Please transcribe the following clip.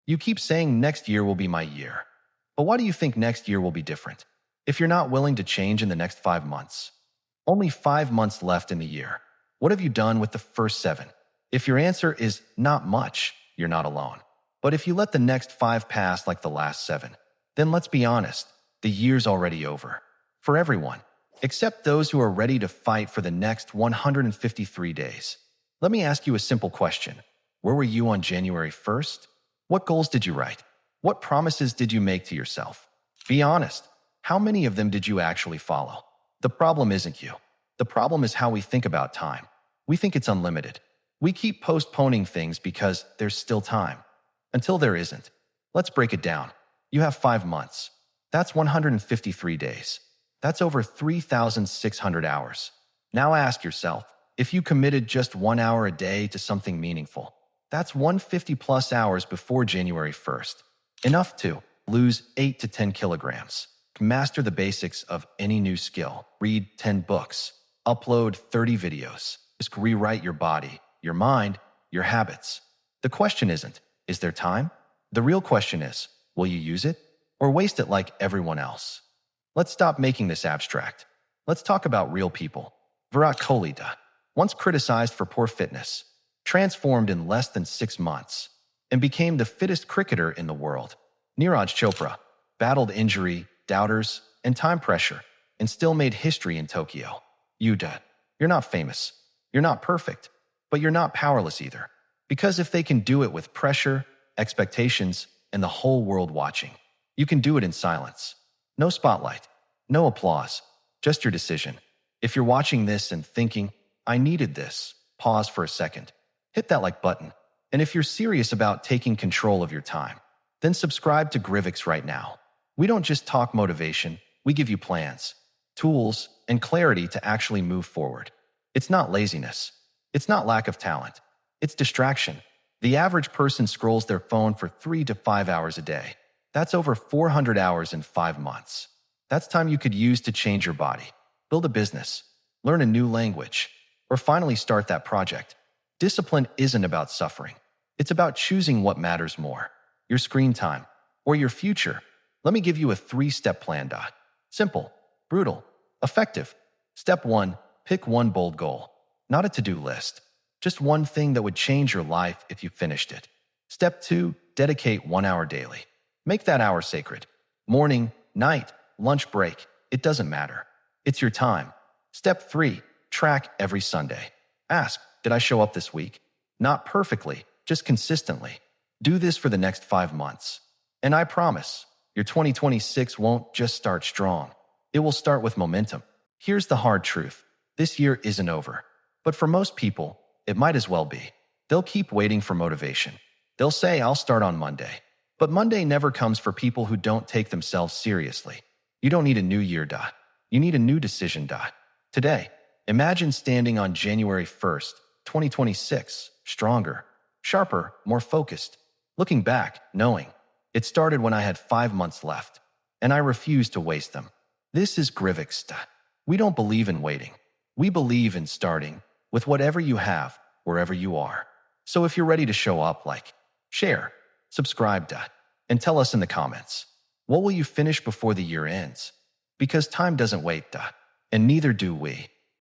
You keep saying next year will be my year. But why do you think next year will be different? If you're not willing to change in the next 5 months, only 5 months left in the year. What have you done with the first 7? If your answer is not much, you're not alone. But if you let the next 5 pass like the last 7, then let's be honest, the year's already over. For everyone, except those who are ready to fight for the next 153 days. Let me ask you a simple question. Where were you on January 1st? What goals did you write? What promises did you make to yourself? Be honest. How many of them did you actually follow? The problem isn't you. The problem is how we think about time. We think it's unlimited. We keep postponing things because there's still time. Until there isn't. Let's break it down. You have 5 months. That's 153 days. That's over 3,600 hours. Now ask yourself, if you committed just 1 hour a day to something meaningful, that's 150 plus hours before January 1st. Enough to lose 8 to 10 kilograms, master the basics of any new skill, read 10 books, upload 30 videos, just rewrite your body, your mind, your habits. The question isn't, is there time? The real question is, will you use it or waste it like everyone else? Let's stop making this abstract. Let's talk about real people. Virat Kohli, once criticized for poor fitness, transformed in less than 6 months and became the fittest cricketer in the world. Neeraj Chopra battled injury, doubters, and time pressure and still made history in Tokyo. You're not famous. You're not perfect, but you're not powerless either. Because if they can do it with pressure, expectations, and the whole world watching, you can do it in silence. No spotlight, no applause, just your decision. If you're watching this and thinking, I needed this, pause for a second. Hit that like button. And if you're serious about taking control of your time, then subscribe to Grivox right now. We don't just talk motivation, we give you plans, tools, and clarity to actually move forward. It's not laziness. It's not lack of talent. It's distraction. The average person scrolls their phone for 3 to 5 hours a day. That's over 400 hours in 5 months. That's time you could use to change your body, build a business, learn a new language, or finally start that project. Discipline isn't about suffering. It's about choosing what matters more, your screen time or your future. Let me give you a 3-step plan. Simple, brutal, effective. Step 1, pick one bold goal, not a to-do list. Just one thing that would change your life if you finished it. Step 2, dedicate 1 hour daily. Make that hour sacred. Morning, night, lunch break, it doesn't matter. It's your time. Step 3, track every Sunday. Ask, did I show up this week? Not perfectly, just consistently. Do this for the next 5 months. And I promise, your 2026 won't just start strong. It will start with momentum. Here's the hard truth. This year isn't over. But for most people, it might as well be. They'll keep waiting for motivation. They'll say, I'll start on Monday. But Monday never comes for people who don't take themselves seriously. You don't need a new year. You need a new decision. Today, imagine standing on January 1st, 2026, stronger, sharper, more focused. Looking back, knowing, it started when I had 5 months left, and I refused to waste them. This is Grivox. We don't believe in waiting. We believe in starting with whatever you have, wherever you are. So if you're ready to show up, like, share, subscribe, and tell us in the comments, what will you finish before the year ends? Because time doesn't wait, and neither do we.